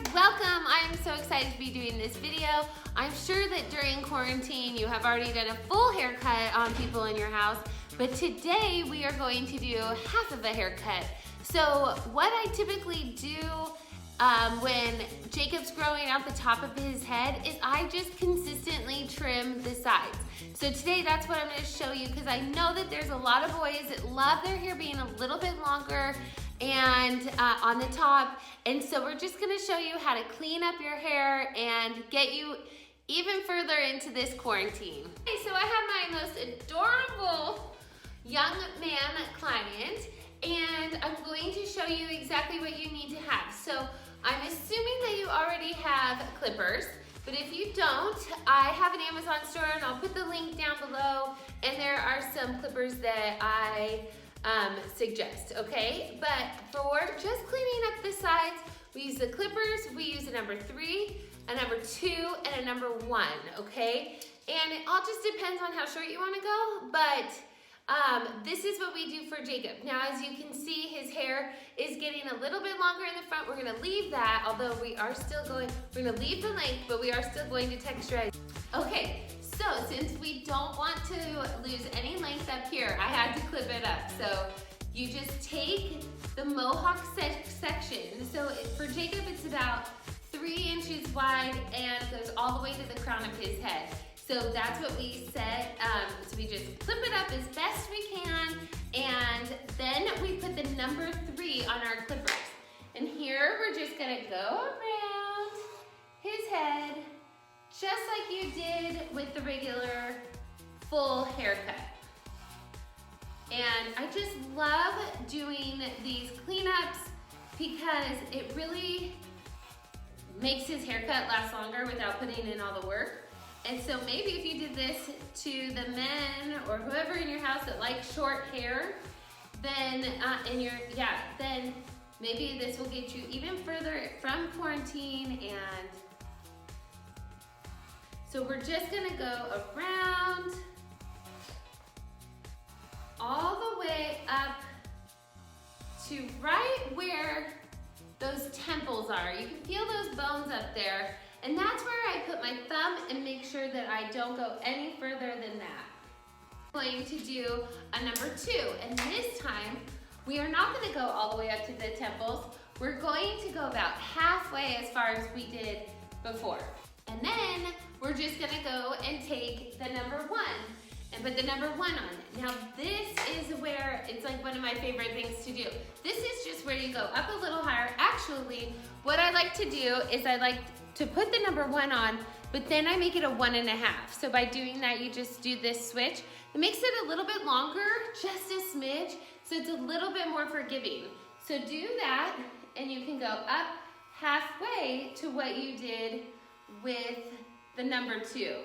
welcome. I am so excited to be doing this video. I'm sure that during quarantine you have already done a full haircut on people in your house, but today we are going to do half of a haircut. So what I typically do when Jacob's growing out the top of his head is I just consistently trim the sides. So today that's what I'm going to show you, because I know that there's a lot of boys that love their hair being a little bit longer and on the top, and so we're just going to show you how to clean up your hair and get you even further into this quarantine. Okay, so I have my most adorable young man client, and I'm going to show you exactly what you need to have. So I'm assuming that you already have clippers, but if you don't, I have an Amazon store and I'll put the link down below, and there are some clippers that I suggest, okay? But for just cleaning up the sides, we use the clippers. We use a number 3, a number 2, and a number 1, okay? And it all just depends on how short you want to go, but this is what we do for Jacob. Now, as you can see, his hair is getting a little bit longer in the front. We're gonna leave that, although we're gonna leave the length, but we are still going to texturize. Okay, so since we don't want to lose any length up here, I had to clip it up. So you just take the mohawk section. So for Jacob, it's about 3 inches wide and goes all the way to the crown of his head. So that's what we said. So we just clip it up as best we can, and then we put the number 3 on our clippers. And here we're just gonna go around his head, just like you did with the regular full haircut. And I just love doing these cleanups because it really makes his haircut last longer without putting in all the work. And so maybe if you did this to the men or whoever in your house that likes short hair, then then maybe this will get you even further from quarantine. And so we're just gonna go around all the way up to right where those temples are. You can feel those bones up there. And that's where I put my thumb and make sure that I don't go any further than that. I'm going to do a number 2, and this time we are not going to go all the way up to the temples. We're going to go about halfway as far as we did before. And then we're just going to go and take the number 1 and put the number 1 on it. Now this is where it's like one of my favorite things to do. This is just where you go up a little higher. Actually, what I like to do is I like to put the number 1 on, but then I make it a 1.5. So by doing that, you just do this switch. It makes it a little bit longer, just a smidge, so it's a little bit more forgiving. So do that, and you can go up halfway to what you did with the number 2.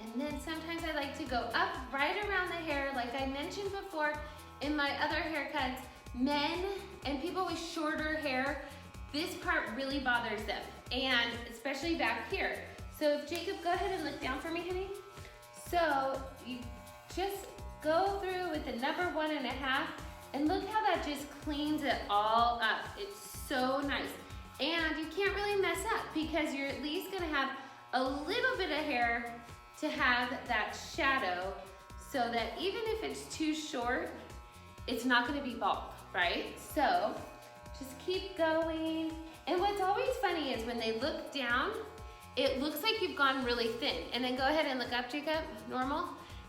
And then sometimes I like to go up right around the hair, like I mentioned before in my other haircuts. Men and people with shorter hair, this part really bothers them, and especially back here. So if Jacob, go ahead and look down for me, honey. So you just go through with the number 1.5, and look how that just cleans it all up. It's so nice. And you can't really mess up because you're at least gonna have a little bit of hair to have that shadow, so that even if it's too short, it's not gonna be bald, right? So just keep going. And what's always funny is when they look down, it looks like you've gone really thin. And then go ahead and look up, Jacob, normal.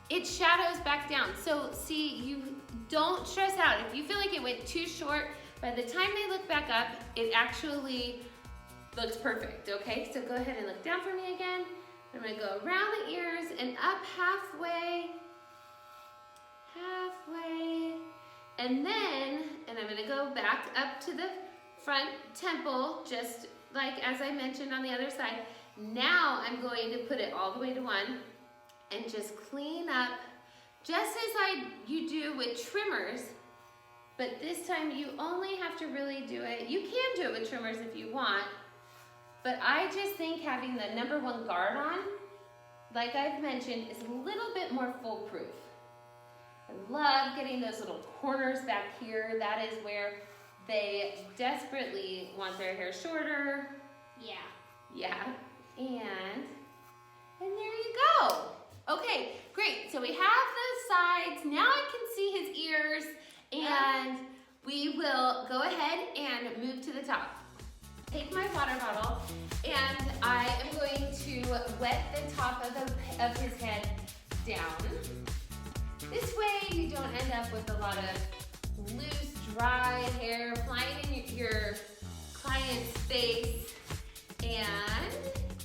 It shadows back down. So see, you don't stress out. If you feel like it went too short, by the time they look back up, it actually looks perfect, okay? So go ahead and look down for me again. I'm gonna go around the ears and up halfway, and I'm gonna go back up to the front temple, just like as I mentioned on the other side. Now I'm going to put it all the way to 1 and just clean up, just as you do with trimmers, but this time you only have to really do it. You can do it with trimmers if you want, but I just think having the number 1 guard on, like I've mentioned, is a little bit more foolproof. I love getting those little corners back here. That is where they desperately want their hair shorter. Yeah. Yeah, and there you go. Okay, great. So we have the sides. Now I can see his ears, and we will go ahead and move to the top. Take my water bottle, and I am going to wet the top of his head down. This way you don't end up with a lot of loose, dry hair flying in your client's face. And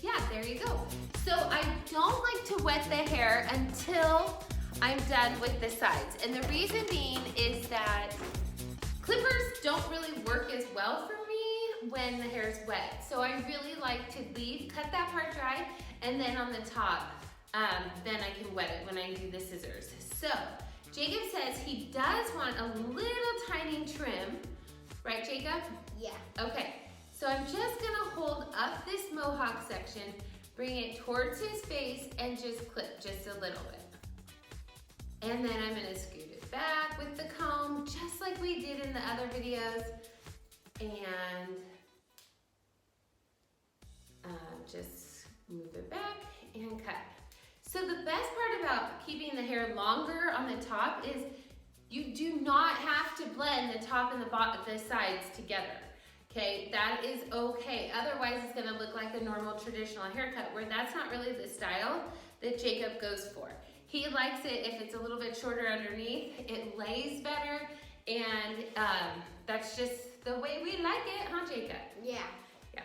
yeah, there you go. So I don't like to wet the hair until I'm done with the sides. And the reason being is that clippers don't really work as well for me when the hair is wet. So I really like to cut that part dry, and then on the top, then I can wet it when I do the scissors. So Jacob says he does want a little tiny trim. Right, Jacob? Yeah. Okay, so I'm just gonna hold up this mohawk section, bring it towards his face, and just clip just a little bit. And then I'm gonna scoot it back with the comb, just like we did in the other videos. And just move it back and cut. So the best part about keeping the hair longer on the top is you do not have to blend the top and the sides together. Okay, that is okay. Otherwise, it's gonna look like a normal traditional haircut, where that's not really the style that Jacob goes for. He likes it if it's a little bit shorter underneath. It lays better, and that's just the way we like it, huh, Jacob? Yeah. Yeah.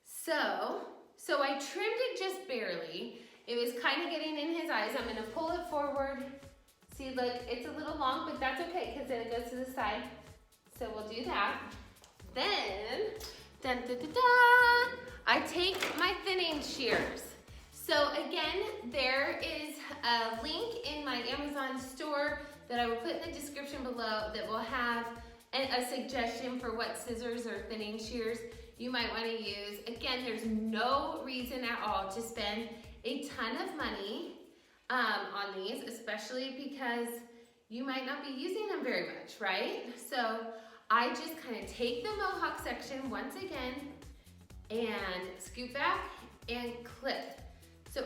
So I trimmed it just barely. It was kind of getting in his eyes. I'm gonna pull it forward. See, look, it's a little long, but that's okay, because then it goes to the side. So we'll do that. Then, dun, dun, dun, dun, I take my thinning shears. So again, there is a link in my Amazon store that I will put in the description below that will have a suggestion for what scissors or thinning shears you might want to use. Again, there's no reason at all to spend a ton of money on these, especially because you might not be using them very much, right? So I just kind of take the mohawk section once again and scoot back and clip. So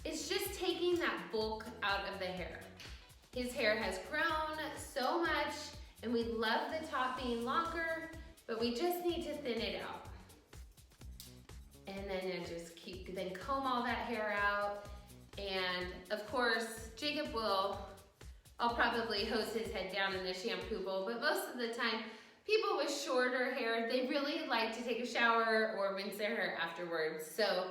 it's just taking that bulk out of the hair. His hair has grown so much, and we love the top being longer, but we just need to thin it out. And then then comb all that hair out. And of course, Jacob I'll probably hose his head down in the shampoo bowl, but most of the time, people with shorter hair, they really like to take a shower or rinse their hair afterwards. So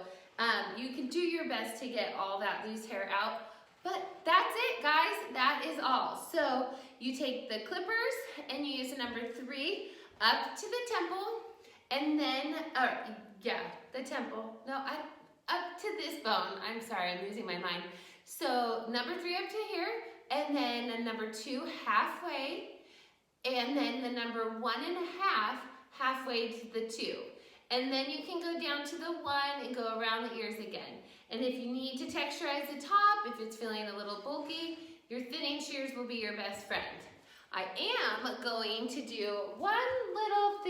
you can do your best to get all that loose hair out. But that's it, guys. That is all. So you take the clippers and you use a number 3 up to the temple, and then, the temple. No, up to this bone. I'm sorry, I'm losing my mind. So number 3 up to here, and then the number 2 halfway, and then the number 1.5 halfway to the 2. And then you can go down to the 1 and go around the ears again. And if you need to texturize the top, if it's feeling a little bulky, your thinning shears will be your best friend. I am going to do one little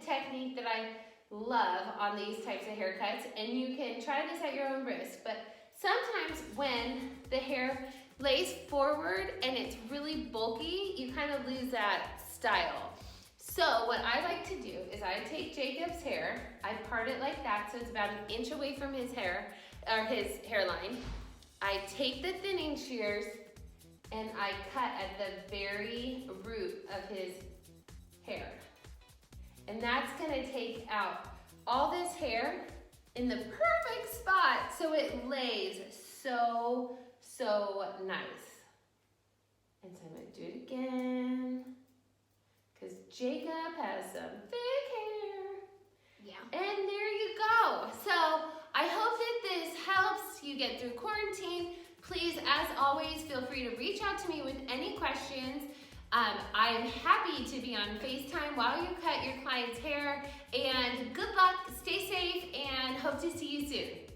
technique that I love on these types of haircuts, and you can try this at your own risk, but sometimes when the hair lays forward and it's really bulky, you kind of lose that style. So what I like to do is I take Jacob's hair, I part it like that so it's about 1 inch away from his hair, or his hairline. I take the thinning shears and I cut at the very root of his hair. And that's gonna take out all this hair in the perfect spot so it lays so nice. And so I'm gonna do it again, because Jacob has some thick hair. Yeah. And there you go. So I hope that this helps you get through quarantine. Please, as always, feel free to reach out to me with any questions. I am happy to be on FaceTime while you cut your client's hair. And good luck, stay safe, and hope to see you soon.